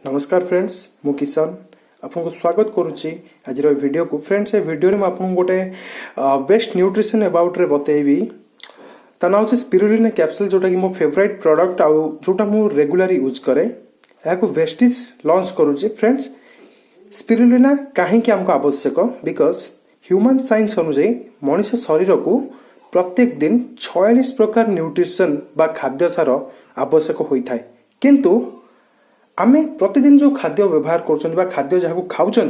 नमस्कार फ्रेंड्स मु किशन आपको स्वागत करुच्ची आज वीडियो को फ्रेंड्स ये वीडियो में आपको गोटे बेस्ट न्यूट्रिशन अबाउट रे बतेबी ता ना हूँ स्पिरुलिना कैप्सूल जोटा कि मो फेवरेट प्रोडक्ट आउ जोटा मु रेगुलर यूज करे यहाँ वेस्टिज लॉन्च करुच्ची फ्रेंड्स स्पिरुलिना कहीं आमको आवश्यक बिकज ह्यूमन साइंस अनुଯାयी मनुष्य शरीर को प्रत्येक दिन 46 प्रकार न्यूट्रिशन बा खाद्य सार आवश्यक होता है किंतु आमे प्रतिदिन जो खाद्य व्यवहार कर खाद्य जहाँ खाऊँ से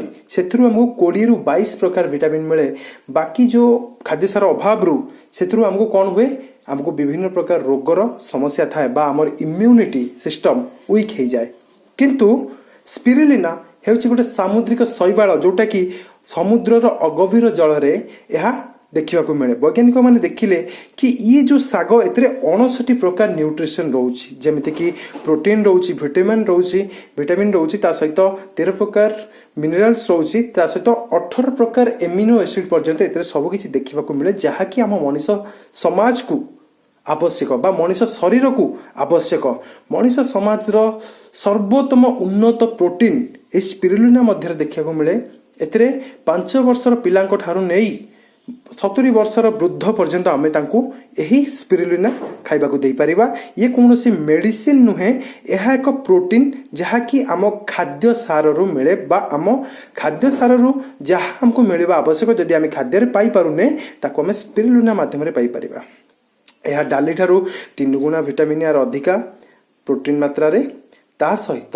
आमको 20 ରୁ 22 प्रकार विटामिन मिले बाकी जो खाद्य सार अभाव से आमको कौन हुए आमको विभिन्न प्रकार रोगर समस्या थाए बा आमर इम्यूनिटी सिस्टम वीक हो जाए किंतु स्पिरुलिना हेउची गोटे सामुद्रिक शैवाल जोटा कि समुद्रर अगभीर जल यह देखा मिले वैज्ञानिक मैंने देखिले कि ये जो साग एते 59 प्रकार न्यूट्रिशन रोची जमीती कि प्रोटीन रोची विटामिन रोची ता सहित 13 प्रकार मिनरल्स रोची ता सहित 18 प्रकार एमिनो एसिड पर्यंत एते सब किछि देखा मिले जहाँकि आम मनीष समाज को आवश्यक बा मनीष शरीर को आवश्यक मनीष समाज सर्वोत्तम उन्नत प्रोटीन ए स्पिरुलिना मध्य देखा मिले एते 5 वर्षर पिलांको ठारू नहीं 70 वर्षर वृद्ध पर्यंत आम यही स्पिरुलिना खाइबा को दे पारिबा ये कौन सी मेडिसिन नुहे यह एक प्रोटीन जहाँकि आम खाद्य सार रु मिले बा आम खाद्य सार रु जहाँ हमको मिलवा आवश्यक जदि आम खाद्य पाई पारुने ताको आम स्पिरुलिना माध्यम रे पाई परिबा यह डाली ठारू 3 गुणा विटामिन यार अधिका प्रोटीन मात्रा रे ता सहित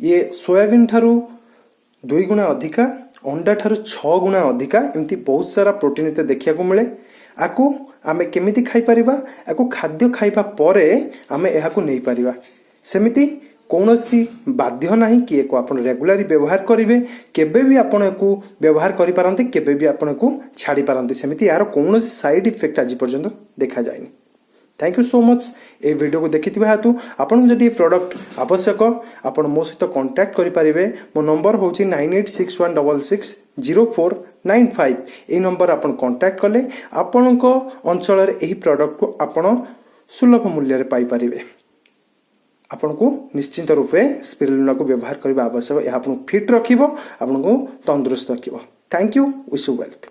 ये सोयाबीन ठारू 2 गुणा अधिका अंडा ठारू 6 गुणा अधिका एमती बहुत सारा प्रोटीन इते देखा मिले आपको आम केमिति खाई परिबा आपको खाद्य खाइबा परे आम यह नहीं पारिबा सेमिति कौनसी बाध्य नहीं कि एको आपण रेगुलर व्यवहार करेंगे केबे भी आपण को व्यवहार करि पारंते केबे भी आपण को छाड़ी पारंते सेमिति यार कौनसी साइड इफेक्ट आज पर्यंत देखा जाएनी। थैंक यू सो मच ये वीडियो को देखि हेतु आपन जदि प्रोडक्ट आवश्यक आपण मो सहित कांटेक्ट करि पारिबे मो नंबर होची 9861660495 ए नंबर आपण कांटेक्ट कले आपण को अंचल रे एही प्रोडक्ट को आपण सुलभ मूल्य रे पाई पारिबे आपण को निश्चित रूपे स्पिरुलिना को व्यवहार करबा आवश्यक यह आपण फिट रखिबो आपण को तंदुरुस्त रखिबो। Thank you wish you wealth.